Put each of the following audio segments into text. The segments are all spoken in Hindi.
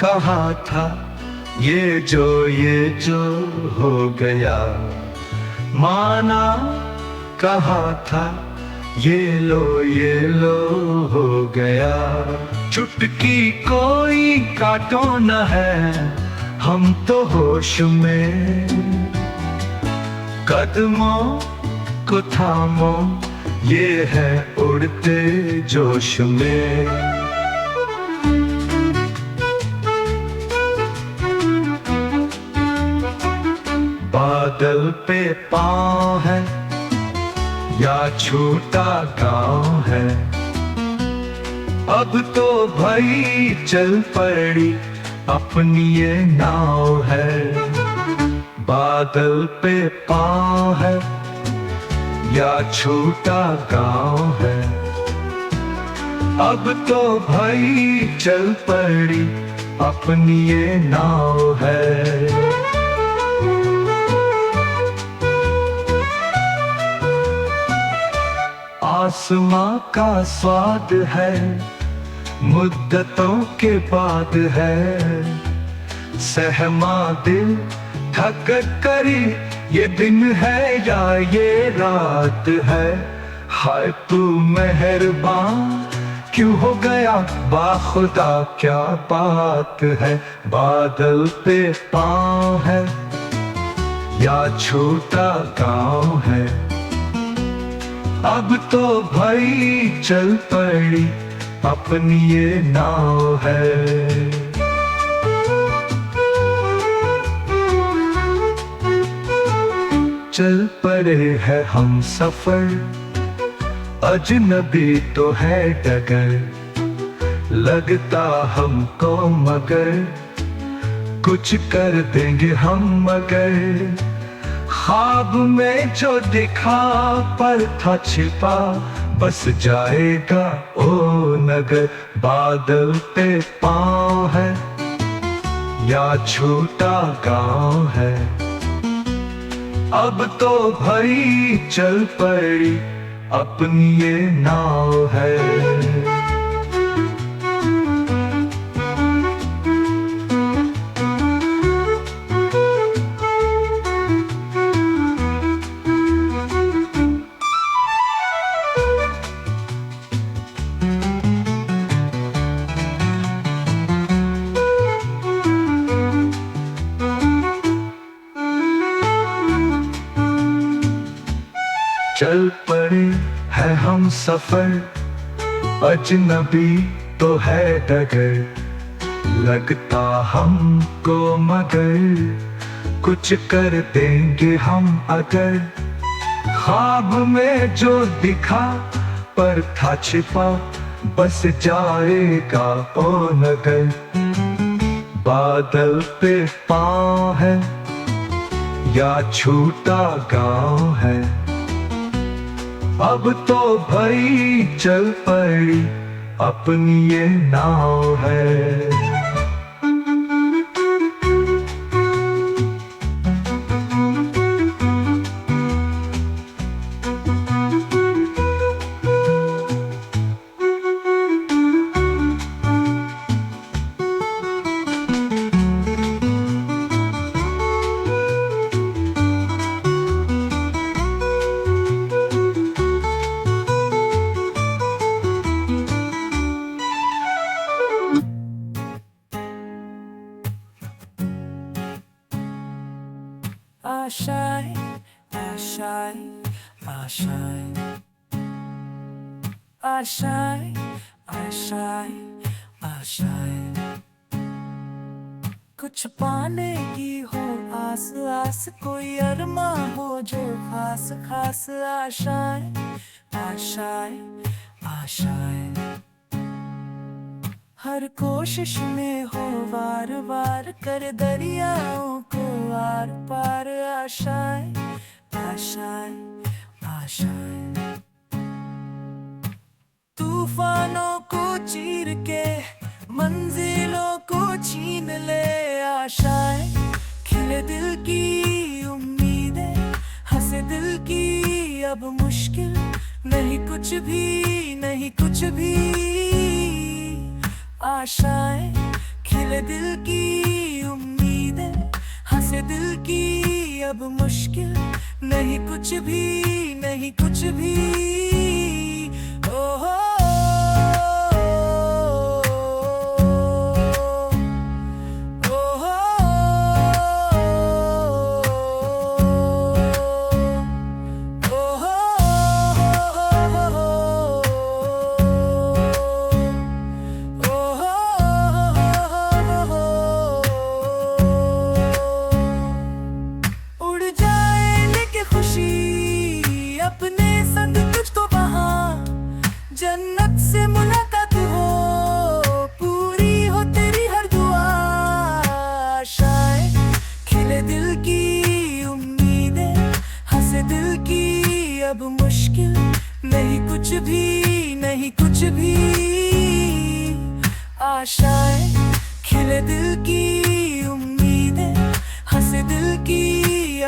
कहा था ये जो हो गया, माना कहा था ये लो हो गया। चुटकी कोई काटो न है, हम तो होश में, कदमों को थामो ये है उड़ते जोश में। बादल पे पाँव है या छोटा गांव है, अब तो भाई चल पड़ी अपनी ये नाव है। बादल पे पाँव है या छोटा गांव है, अब तो भाई चल पड़ी अपनी ये नाव है। आसमां का स्वाद है, मुद्दतों के बाद है, सहमा दिल थक करी ये दिन है या ये रात है। हाय तू मेहरबान क्यों हो गया बाखुदा, क्या बात है। बादल पे पाँव है या छोटा गांव है, अब तो भाई चल पड़ी अपनी ये नाव है। चल पड़े है हम सफर, अजनबी तो है डगर, लगता हमको मगर कुछ कर देंगे हम मगर। ख्वाब में जो दिखा पर था छिपा, बस जाएगा ओ नगर। बादल पे पाँव है या छोटा गांव है, अब तो भाई चल पड़ी अपनी ये नाव है। चल पड़े है हम सफर, अजनबी तो है डगर, लगता हमको मगर कुछ कर देंगे हम अगर। ख्वाब में जो दिखा पर था छिपा, बस जाएगा ओ नगर। बादल पे पाँव है या छोटा गांव है, अब तो भाई चल पड़ी अपनी ये नाव है। I shine, I shine, I shine, I shine, I shine, I shine। कुछ पाने की हो आस आस, कोई अरमा हो जो खास खास। I shine, I shine, I shine। हर कोशिश में हो वार वार, कर दरियाओं को आर पार। I shine, I shine, I shine। तूफानों को चीर के मंजिलों को छीन ले। I shine, खिले दिल की उम्मीदें, हंसे दिल की अब मुश्किल नहीं कुछ भी, नहीं कुछ भी। I shine, खिले दिल की उम्मीदें, हंसे दिल की अब मुश्किल नहीं कुछ भी, नहीं कुछ भी। ओ हो अपने संग तुझको वहाँ जन्नत से मुलाकात हो, पूरी हो तेरी हर दुआ। आशाएं खिले दिल की उम्मीदें, हंसे दिल की अब मुश्किल नहीं कुछ भी, नहीं कुछ भी। आशाएं खिले दिल की उम्मीदें, हंसे दिल की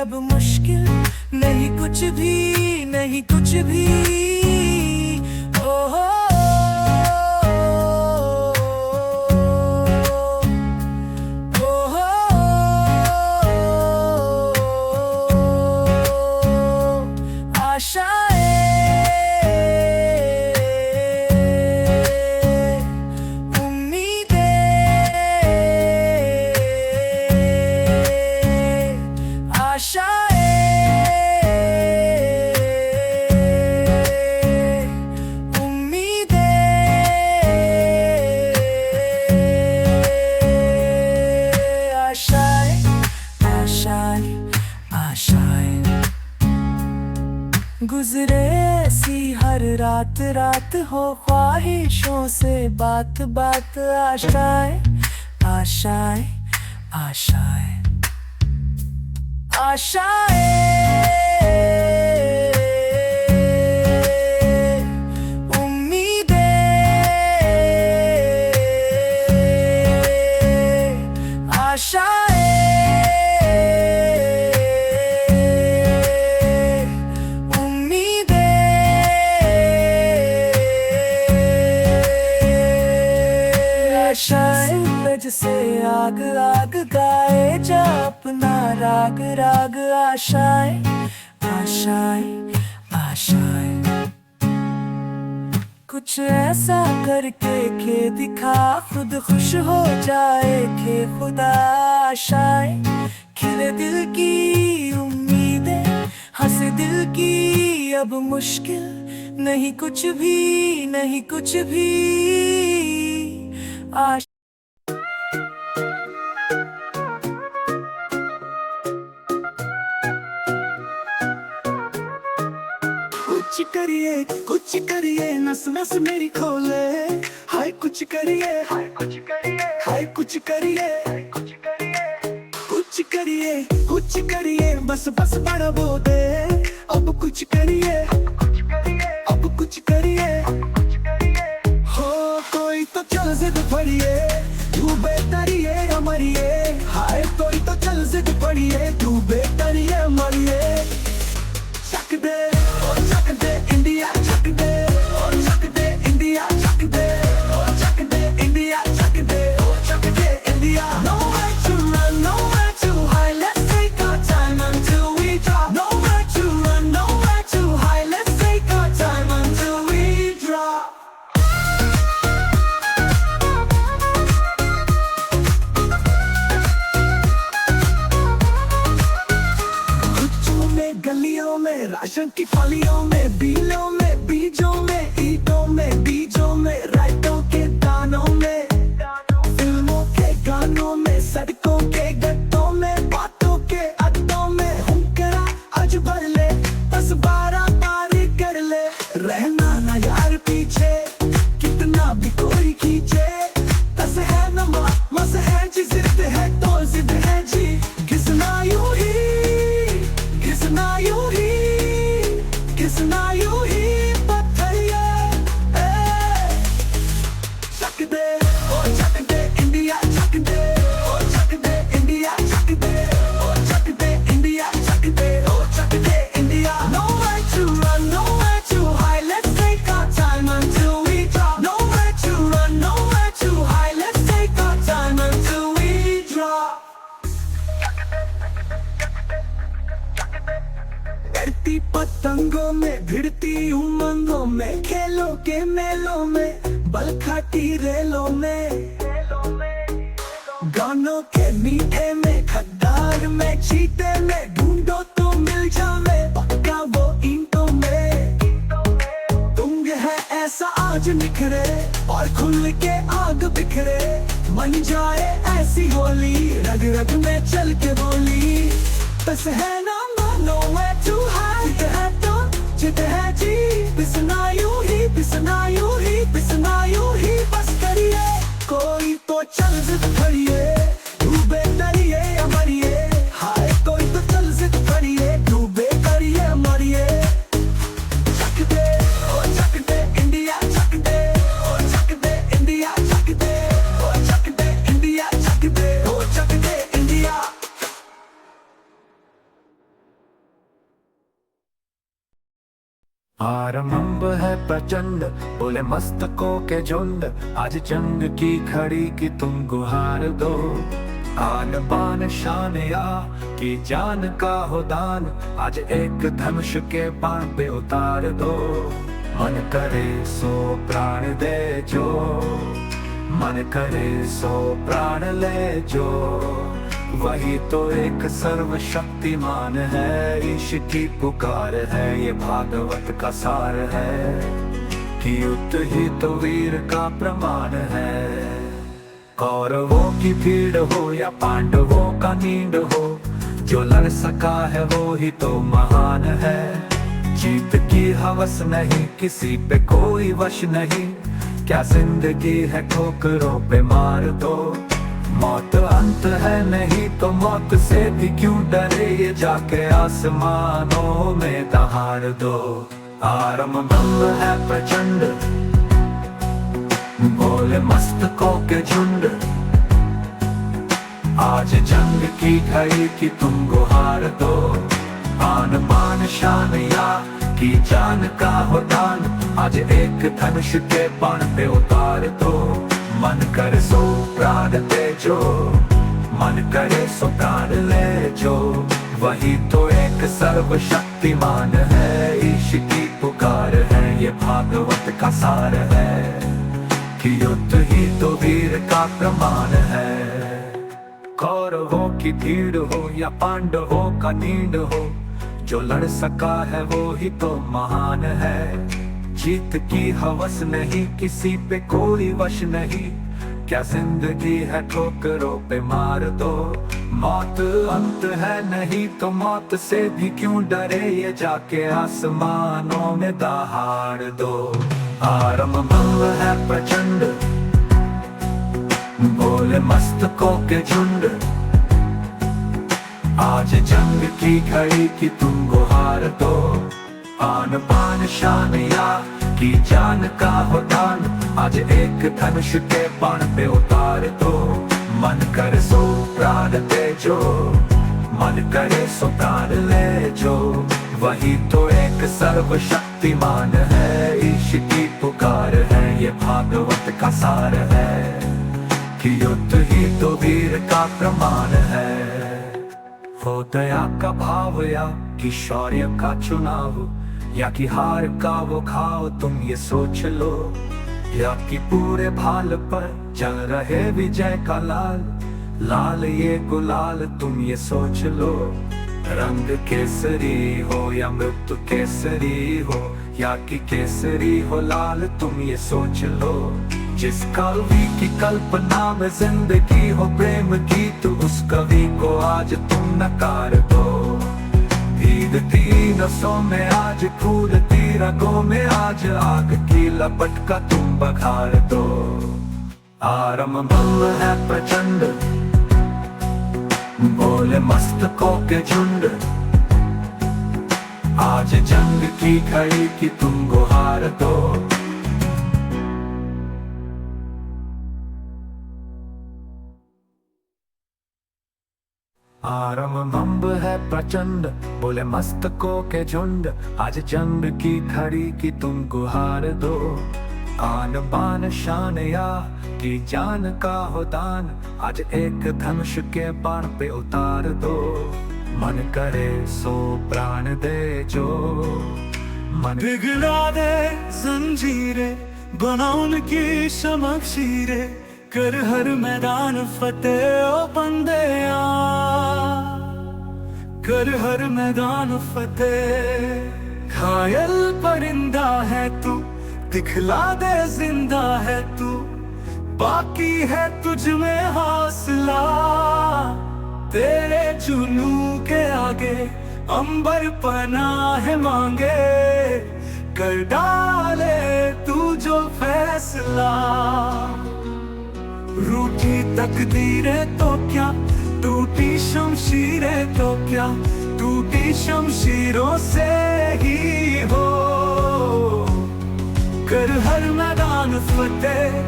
अब मुश्किल नहीं कुछ भी, नहीं कुछ भी। ओ हो ओ हो आशाएं उम्मीदें, आशाएं गुजरे ऐसी हर रात, रात हो ख्वाहिशों से बात, बात। आशाएं आशाएं आशाएं आशाएं उम्मीदें, सूरज से आग आग गाए जा अपना राग राग। आशाएं आशाएं आशाएं कुछ ऐसा करके के दिखा, खुद खुश हो जाए के खुदा। आशाएं खिले दिल की उम्मीदें, हंसे दिल की अब मुश्किल नहीं कुछ भी, नहीं कुछ भी। कुछ करिए नस नस मेरी खोले, हाय कुछ करिए, हाय कुछ करिए, हाय कुछ करिए, कुछ करिए, कुछ करिए बस बस बड़ा बोले। अब कुछ करिए, अब कुछ करिए, हो कोई तो चल जिद पड़िए, तू बेहतरिए हमारिए। हाय कोई तो चल जिद पड़िए, तू बेहतरिए हमारिए। चक दे इंडिया, चक दे, चक दे इंडिया, चक दे, चक दे इंडिया, चक दे, चक दे India. Nowhere to run, nowhere to hide. Let's take our time until we drop. Nowhere to run, nowhere to hide. Let's take our time until we drop. कुचों में, गलियों में, राशन की फलियों में, बिलों में, बीजों में, ईंटों में, बीजों में, राइतों के दानों में, फिल्मों के गानों में, सड़कों के गत्तों में, बातों के अड्डों में। हुक्करा आज भर ले, बस 12 पार कर ले। रहना ना यार पीछे, कितना भी कोई खींचे। तस है न मस है जी, जिद है तो जिद है जी। घिसना यूं ही, घिसना यूं ही, घिसना पतंगों में भिड़ती उमंगों में, खेलों के मेलों में, बल खाटी रेलों में, गानों के मीठे में, खद्दार में, चीते में, ढूंढो तो मिल जावे पक्का वो ईंटों में। तुंग है ऐसा आज निखरे और खुल के आग बिखरे, मन जाए ऐसी होली रग रग में चल के बोली। बस है ना मानो where to hide, जित है तो जित है जी, पिसना यूं ही पिसना यूं ही पिसना यूं ही, बस करिए कोई तो चल जिद फड़िए, डूबे करिए या मरिए, हाय कोई तो चल जिद फड़िए, डूबे करिए मरिए। चक दे ओ चक दे इंडिया चक दे, ओ चक दे इंडिया चक दे, ओ चक दे इंडिया चक दे, ओ चक दे इंडिया। आरंभ है प्रचंड, बोले मस्तकों के झुंड, आज जंग की खड़ी की तुम गुहार दो। आन बान शान या की जान का हो दान, आज एक धनुष के बाण पे उतार दो। मन करे सो प्राण दे जो, मन करे सो प्राण ले जो, वही तो एक सर्वशक्तिमान है। ईश की पुकार है, ये भागवत का सार है, कि युद्ध ही तो वीर का प्रमाण है। कौरवों की भीड़ हो या पांडवों का नींद हो, जो लड़ सका है वो ही तो महान है। जीत की हवस नहीं, किसी पे कोई वश नहीं, क्या जिंदगी है ठोकरों पे मार दो। मौत अंत है नहीं तो मौत से भी क्यों डरे, ये जाके आसमानों में दहाड़ दो। आरंभ है प्रचंड, बोले मस्तकों के झुंड, आज जंग की घड़ी की तुम गुहार दो। आन बान शान या की जान का हो दान, आज एक धनुष के बाण पे उतार दो। मन करे सो प्राण दे जो, मन करे सो प्राण ले जो, वही तो एक सर्वशक्तिमान है। ईश की पुकार है, ये भागवत का सार है, कि युद्ध ही तो वीर का प्रमाण है। कौरवों की भीड़ हो या पांडवों का नींद हो, जो लड़ सका है वो ही तो महान है। जीत की हवस नहीं, किसी पे कोई वश नहीं, क्या जिंदगी है ठोकरों पे मार दो। मौत अंत है नहीं तो मौत से भी क्यों डरे, ये जाके आसमानों में दहाड़ दो। आरंभ है प्रचंड, बोले मस्तकों के झुंड, आज जंग की घड़ी की तुम गुहार दो। आन बान शान या की जान का हो दान, आज एक धनुष के बाण पे उतार दो। मन करे सो प्राण दे जो, मन करे सो प्राण ले जो, वही तो एक सर्वशक्तिमान है। ईश की पुकार है, ये भागवत का सार है, कि युद्ध ही तो वीर का प्रमाण है। हो दया का भाव या कि शौर्य का चुनाव, या कि हार का वो घाव तुम ये सोच लो, या कि पूरे भाल पर जल रहे विजय का लाल, लाल ये गुलाल तुम ये सोच लो। रंग केसरी हो या मृत्यु केसरी हो, या कि केसरी हो लाल तुम ये सोच लो। जिस कवि की कल्पना में जिंदगी हो प्रेम की, तो उस कवि को आज तुम नकार दो। भीगती नसों में आज फूलती रगों में, आज आग की लपट का तुम बखार दो। आरंभ है प्रचंड, बोले मस्तकों के झुंड, आज जंग की घड़ी की तुम गुहार दो। आरंभ है प्रचंड, बोले मस्तकों के झुंड, आज जंग की घड़ी की तुम गुहार दो। आन बान शान या की जान का हो दान, आज एक धनुष के बाण पे उतार दो। मन करे सो प्राण दे जो मन पिघला दे जंजीरें, बना उनकी शमशीरें, कर हर मैदान फतेह ओ बंदेया, कर हर मैदान फतेह। घायल परिंदा है तू, दिखला दे जिंदा है तू, बाकी है तुझ में हौसला। तेरे जुनू के आगे अंबर पनाह मांगे, कर डाले तू जो फैसला। रूठी तकदीरें तो क्या, टूटी शमशीरें तो क्या, टूटी शमशीरों से ही हो। कर हर मैदान फतेह,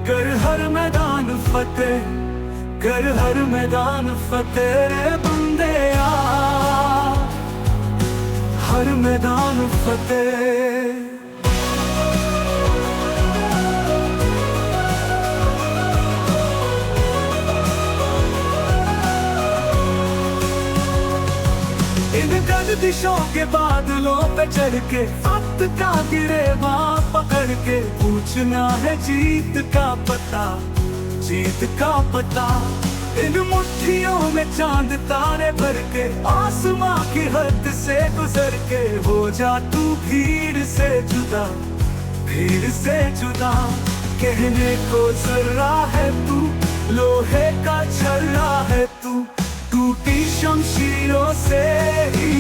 कर हर मैदान फतेह, कर हर मैदान फतेह रे बंदेया, हर मैदान फतेह। इन गर्दिशों के बादलों पे चढ़ के, वक्त का गिरेबां पकड़ के, पूछना है जीत का पता, जीत का पता। इन मुट्ठियों में चांद तारे भर के, आसमां की हद से गुजर के, हो जा तू भीड़ से जुदा, भीड़ से जुदा। कहने को जर्रा है तू, लोहे का छर्रा है तू, टूटी शमशीरों से ही।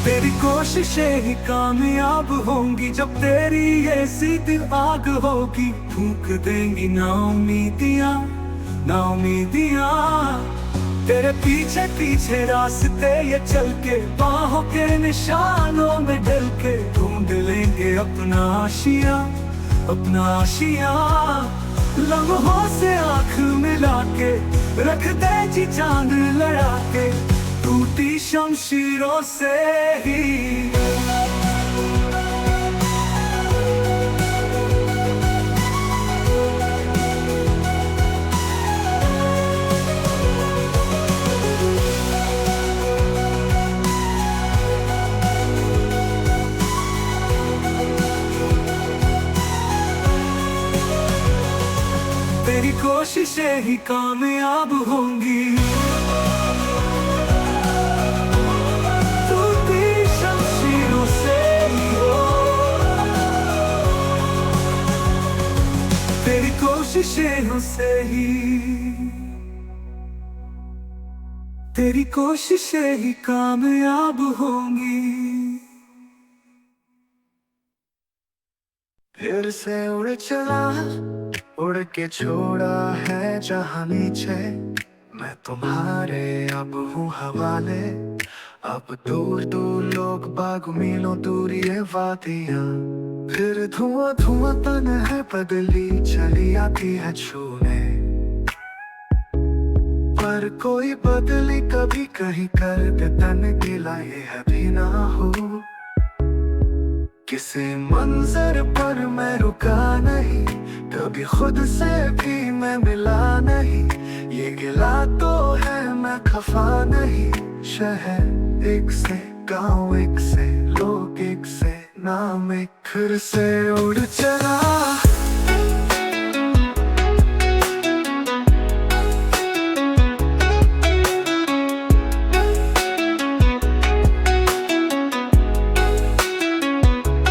तेरी कोशिशें ही कामयाब होंगी, जब तेरी ये सीधी आग होगी। फूंक देंगी ना उम्मीदियां, ना उम्मीदियां। तेरे पीछे पीछे रास्ते ये चल के, बाहों के निशानों में ढल के, ढूंढ लेंगे अपना आशिया, अपना आशिया। लम्हों से आँख मिला के, रख दे जी चांद लड़ा के, टूटी शमशीरों से ही। तेरी कोशिशें ही कामयाब होंगी। तेरी कोशिशें से ही, तेरी कोशिशें ही कामयाब होंगी। फिर से उड़ चला, उड़ के छोड़ा है जहां नीचे, मैं तुम्हारे अब हूँ हवाले। अब दूर दूर लोग बाग मीलों दूर ये वादियां, फिर धुआं धुआं तन है बदली चली आती है छूने। पर कोई बदली कभी कहीं कर दे तन गिला, ये है भी ना हो। किसी मंजर पर मैं रुका नहीं, कभी खुद से भी मैं मिला नहीं। ये गिला तो है मैं खफा नहीं। शहर एक से, गांव एक से, लोग एक से, नाम एक, फिर से उड़ चला।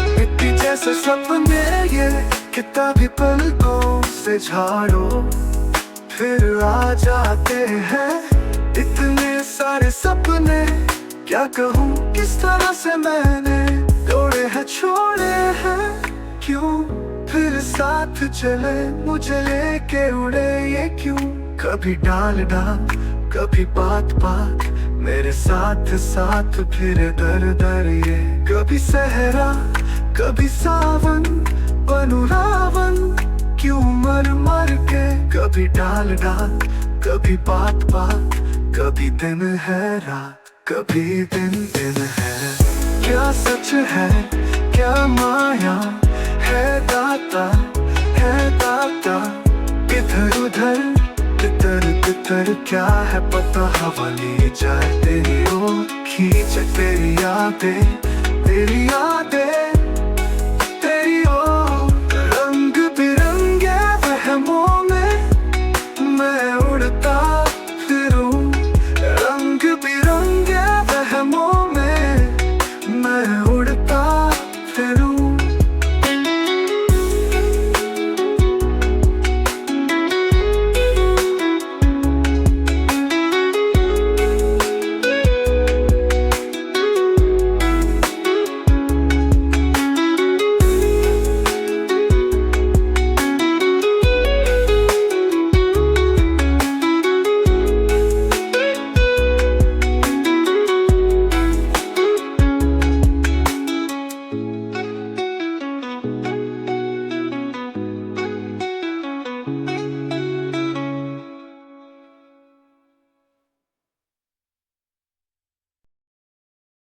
मिट्टी जैसे सपने ये किताबी पलकों से झाड़ो, फिर आ जाते हैं इतने सारे सपने। क्या कहूँ किस तरह से मैंने तोड़े हैं छोड़े हैं, क्यों फिर साथ चले मुझे लेके उड़े ये क्यों। कभी डाल डाल कभी बात बात, मेरे साथ साथ फिर दर दर ये। कभी सहरा कभी सावन बनू रावण, क्यों मर मर के। कभी डाल डाल कभी बात बात, कभी दिन है रात कभी दिन दिन है। क्या सच है क्या माया है दाता, है दाता। इधर उधर तितर तितर क्या है पता, हवा ले जाए तेरी ओर, खींचे तेरी यादें, तेरी यादें।